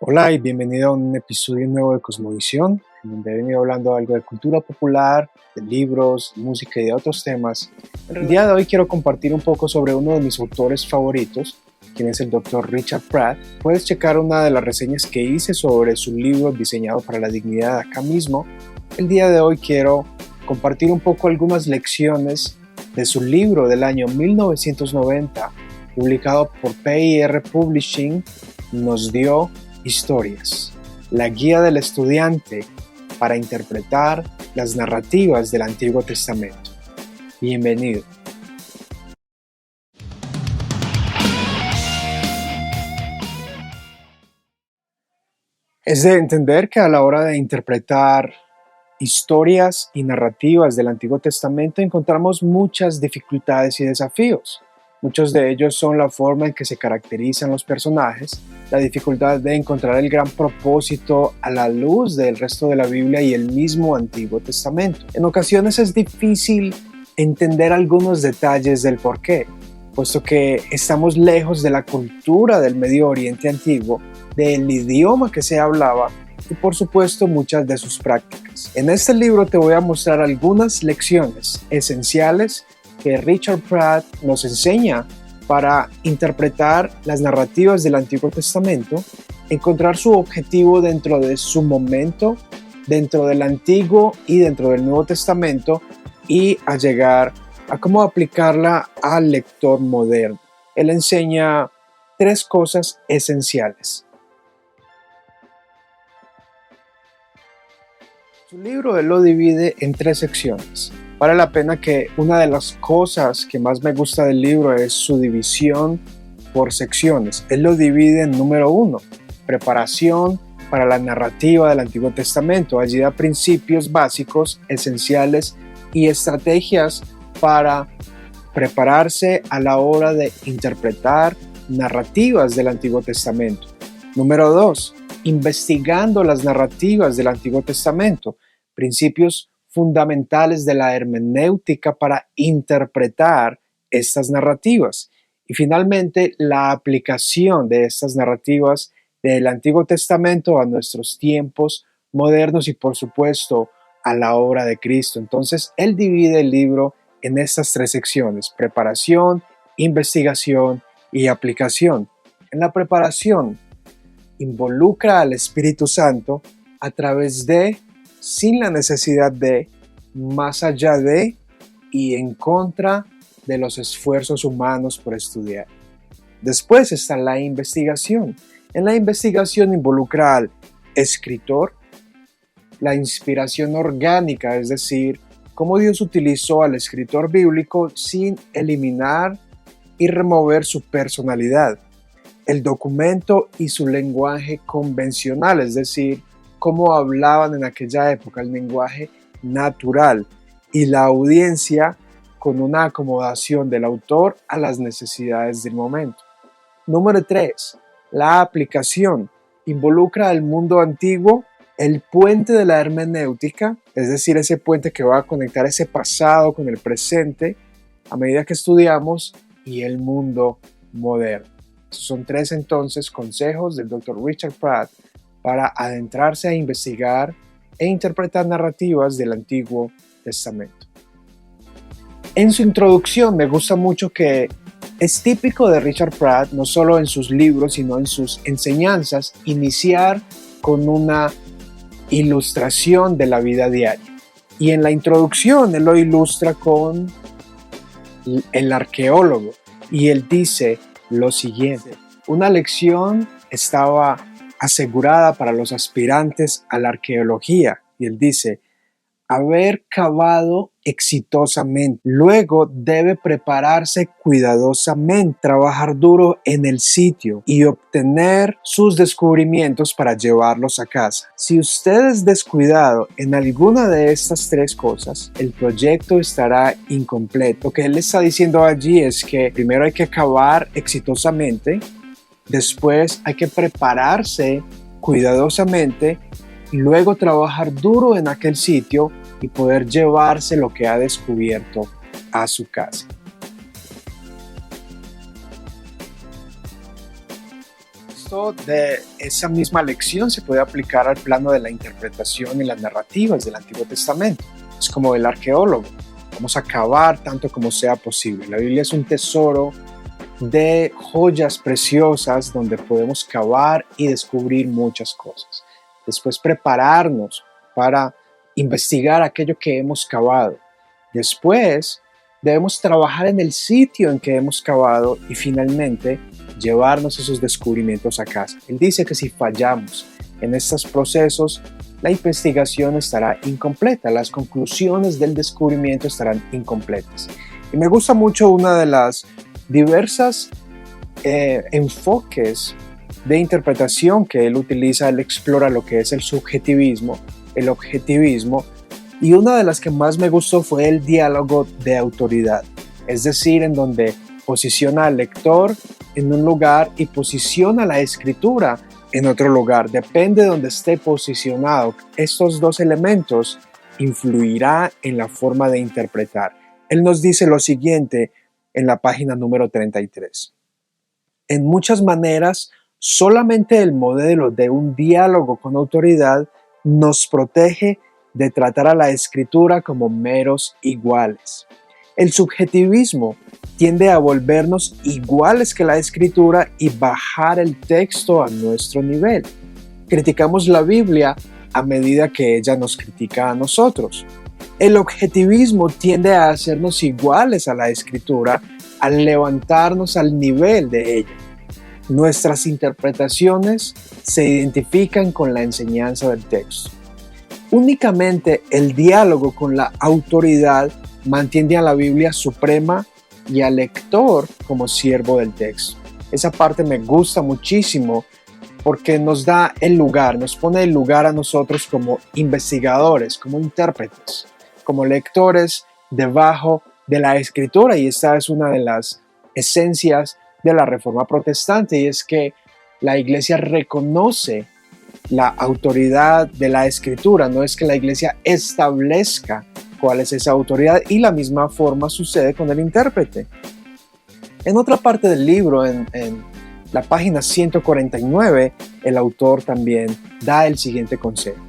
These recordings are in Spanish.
Hola y bienvenido a un episodio nuevo de Cosmovisión, en donde he venido hablando algo de cultura popular, de libros, música y de otros temas. El día de hoy quiero compartir un poco sobre uno de mis autores favoritos, quien es el Dr. Richard Pratt. Puedes checar una de las reseñas que hice sobre su libro Diseñado para la Dignidad acá mismo. El día de hoy quiero compartir un poco algunas lecciones de su libro del año 1990, publicado por PIR Publishing. Nos dio Historias, la guía del estudiante para interpretar las narrativas del Antiguo Testamento. Bienvenido. Es de entender que a la hora de interpretar historias y narrativas del Antiguo Testamento encontramos muchas dificultades y desafíos. Muchos de ellos son la forma en que se caracterizan los personajes, la dificultad de encontrar el gran propósito a la luz del resto de la Biblia y el mismo Antiguo Testamento. En ocasiones es difícil entender algunos detalles del porqué, puesto que estamos lejos de la cultura del Medio Oriente antiguo, del idioma que se hablaba y por supuesto muchas de sus prácticas. En este libro te voy a mostrar algunas lecciones esenciales que Richard Pratt nos enseña para interpretar las narrativas del Antiguo Testamento, encontrar su objetivo dentro de su momento, dentro del Antiguo y dentro del Nuevo Testamento, y a llegar a cómo aplicarla al lector moderno. Él enseña tres cosas esenciales. Su libro él lo divide en tres secciones. Vale la pena que una de las cosas que más me gusta del libro es su división por secciones. Él lo divide en número 1, preparación para la narrativa del Antiguo Testamento. Allí da principios básicos, esenciales y estrategias para prepararse a la hora de interpretar narrativas del Antiguo Testamento. Número 2, investigando las narrativas del Antiguo Testamento, principios fundamentales de la hermenéutica para interpretar estas narrativas. Y finalmente, la aplicación de estas narrativas del Antiguo Testamento a nuestros tiempos modernos y por supuesto a la obra de Cristo. Entonces, él divide el libro en estas tres secciones: preparación, investigación y aplicación. En la preparación, involucra al Espíritu Santo a través de, sin la necesidad de, más allá de y en contra de los esfuerzos humanos por estudiar. Después está la investigación. En la investigación involucra al escritor, la inspiración orgánica, es decir, cómo Dios utilizó al escritor bíblico sin eliminar y remover su personalidad. El documento y su lenguaje convencional, es decir, cómo hablaban en aquella época, el lenguaje natural, y la audiencia con una acomodación del autor a las necesidades del momento. Número 3. La aplicación involucra al mundo antiguo, el puente de la hermenéutica, es decir, ese puente que va a conectar ese pasado con el presente a medida que estudiamos, y el mundo moderno. Son tres entonces consejos del Dr. Richard Pratt para adentrarse a investigar e interpretar narrativas del Antiguo Testamento. En su introducción me gusta mucho que es típico de Richard Pratt, no solo en sus libros, sino en sus enseñanzas, iniciar con una ilustración de la vida diaria. Y en la introducción él lo ilustra con el arqueólogo, y él dice lo siguiente: una lección estaba asegurada para los aspirantes a la arqueología, y él dice: haber cavado exitosamente, luego debe prepararse cuidadosamente, trabajar duro en el sitio y obtener sus descubrimientos para llevarlos a casa. Si usted es descuidado en alguna de estas tres cosas, el proyecto estará incompleto. Lo que él está diciendo allí es que primero hay que cavar exitosamente, después hay que prepararse cuidadosamente y luego trabajar duro en aquel sitio y poder llevarse lo que ha descubierto a su casa. esto, de esa misma lección se puede aplicar al plano de la interpretación y las narrativas del Antiguo Testamento. Es como el arqueólogo. Vamos a cavar tanto como sea posible. La Biblia es un tesoro de joyas preciosas donde podemos cavar y descubrir muchas cosas. Después prepararnos para investigar aquello que hemos cavado. Después debemos trabajar en el sitio en que hemos cavado y finalmente llevarnos esos descubrimientos a casa. Él dice que si fallamos en estos procesos, la investigación estará incompleta, las conclusiones del descubrimiento estarán incompletas. Y me gusta mucho una de las diversas enfoques de interpretación que él utiliza. Él explora lo que es el subjetivismo, el objetivismo, y una de las que más me gustó fue el diálogo de autoridad, es decir, en donde posiciona al lector en un lugar y posiciona la escritura en otro lugar. Depende de donde esté posicionado, estos dos elementos influirá en la forma de interpretar. Él nos dice lo siguiente en la página número 33. En muchas maneras, solamente el modelo de un diálogo con autoridad nos protege de tratar a la escritura como meros iguales. El subjetivismo tiende a volvernos iguales que la escritura y bajar el texto a nuestro nivel. Criticamos la Biblia a medida que ella nos critica a nosotros. El objetivismo tiende a hacernos iguales a la escritura al levantarnos al nivel de ella. Nuestras interpretaciones se identifican con la enseñanza del texto. Únicamente el diálogo con la autoridad mantiene a la Biblia suprema y al lector como siervo del texto. Esa parte me gusta muchísimo porque nos da el lugar, nos pone el lugar a nosotros como investigadores, como intérpretes, como lectores debajo de la escritura, y esta es una de las esencias de la Reforma Protestante, y es que la Iglesia reconoce la autoridad de la escritura, no es que la Iglesia establezca cuál es esa autoridad, y la misma forma sucede con el intérprete. En otra parte del libro, en la página 149, el autor también da el siguiente consejo.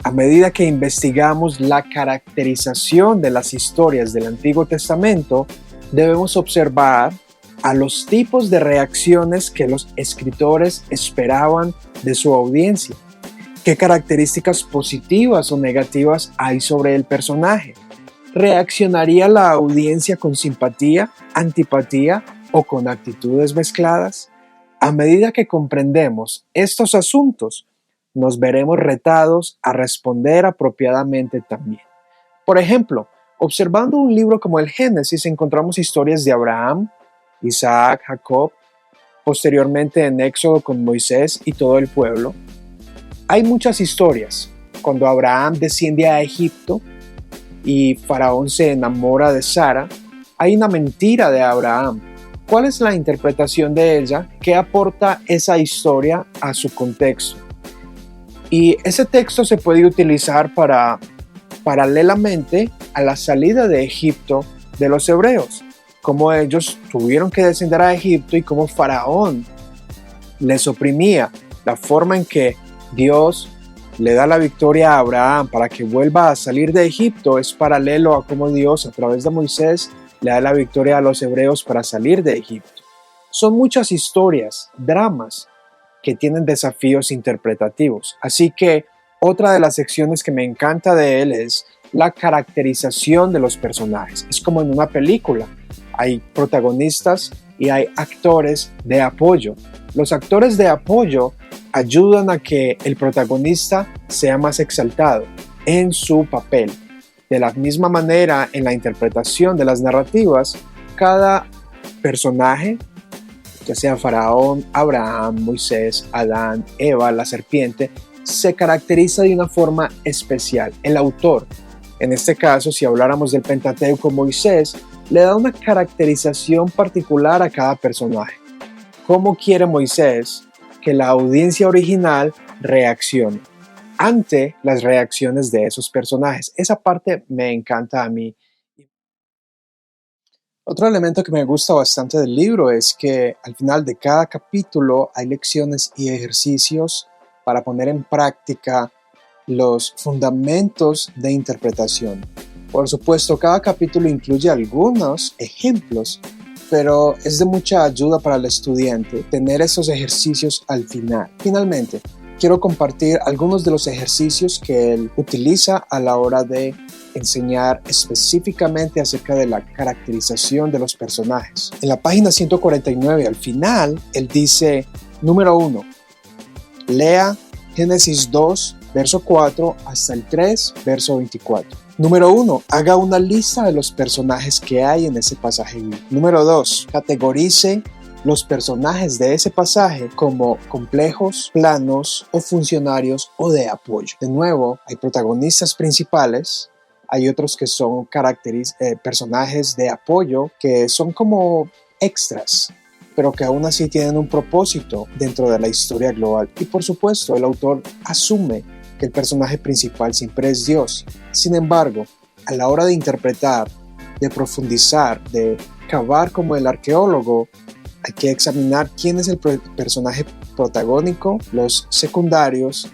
A medida que investigamos la caracterización de las historias del Antiguo Testamento, debemos observar a los tipos de reacciones que los escritores esperaban de su audiencia. ¿Qué características positivas o negativas hay sobre el personaje? ¿Reaccionaría la audiencia con simpatía, antipatía o con actitudes mezcladas? A medida que comprendemos estos asuntos, nos veremos retados a responder apropiadamente también. Por ejemplo, observando un libro como el Génesis, encontramos historias de Abraham, Isaac, Jacob, posteriormente en Éxodo con Moisés y todo el pueblo. Hay muchas historias. Cuando Abraham desciende a Egipto y Faraón se enamora de Sara, hay una mentira de Abraham. ¿Cuál es la interpretación de ella? ¿Qué aporta esa historia a su contexto? Y ese texto se puede utilizar paralelamente a la salida de Egipto de los hebreos, cómo ellos tuvieron que descender a Egipto y cómo Faraón les oprimía. La forma en que Dios le da la victoria a Abraham para que vuelva a salir de Egipto es paralelo a cómo Dios, a través de Moisés, le da la victoria a los hebreos para salir de Egipto. Son muchas historias, dramas, que tienen desafíos interpretativos. Así que otra de las secciones que me encanta de él es la caracterización de los personajes. Es como en una película. Hay protagonistas y hay actores de apoyo. Los actores de apoyo ayudan a que el protagonista sea más exaltado en su papel. De la misma manera, en la interpretación de las narrativas, cada personaje, ya sea Faraón, Abraham, Moisés, Adán, Eva, la serpiente, se caracteriza de una forma especial. El autor, en este caso, si habláramos del Pentateuco, Moisés, le da una caracterización particular a cada personaje. ¿Cómo quiere Moisés que la audiencia original reaccione ante las reacciones de esos personajes? Esa parte me encanta a mí. Otro elemento que me gusta bastante del libro es que al final de cada capítulo hay lecciones y ejercicios para poner en práctica los fundamentos de interpretación. Por supuesto, cada capítulo incluye algunos ejemplos, pero es de mucha ayuda para el estudiante tener esos ejercicios al final. Finalmente, quiero compartir algunos de los ejercicios que él utiliza a la hora de enseñar específicamente acerca de la caracterización de los personajes. En la página 149, al final, él dice, número 1, lea Génesis 2, verso 4 hasta el 3, verso 24. Número 1, haga una lista de los personajes que hay en ese pasaje. Número 2, categorice los personajes de ese pasaje como complejos, planos o funcionarios o de apoyo. De nuevo, hay protagonistas principales, hay otros que son personajes de apoyo que son como extras, pero que aún así tienen un propósito dentro de la historia global. Y por supuesto, el autor asume que el personaje principal siempre es Dios. Sin embargo, a la hora de interpretar, de profundizar, de cavar como el arqueólogo, hay que examinar quién es el personaje protagónico, los secundarios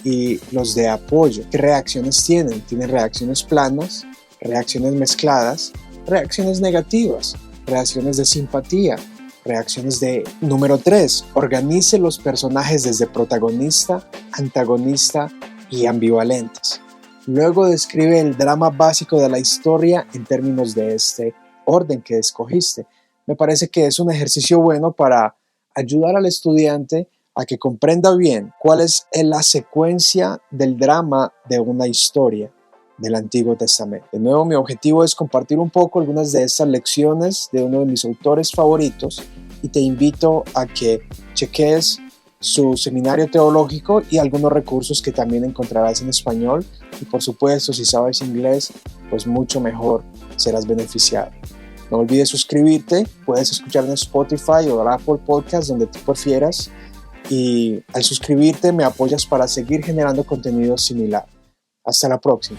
y los de apoyo. ¿Qué reacciones tienen? Tienen reacciones planas, reacciones mezcladas, reacciones negativas, reacciones de simpatía, reacciones de... Número 3. Organice los personajes desde protagonista, antagonista y ambivalentes. Luego describe el drama básico de la historia en términos de este orden que escogiste. Me parece que es un ejercicio bueno para ayudar al estudiante a que comprenda bien cuál es la secuencia del drama de una historia del Antiguo Testamento. De nuevo, mi objetivo es compartir un poco algunas de estas lecciones de uno de mis autores favoritos y te invito a que cheques su seminario teológico y algunos recursos que también encontrarás en español, y por supuesto, si sabes inglés, pues mucho mejor, serás beneficiado. No olvides suscribirte, puedes escuchar en Spotify o Apple Podcast, donde tú prefieras, y al suscribirte me apoyas para seguir generando contenido similar. Hasta la próxima.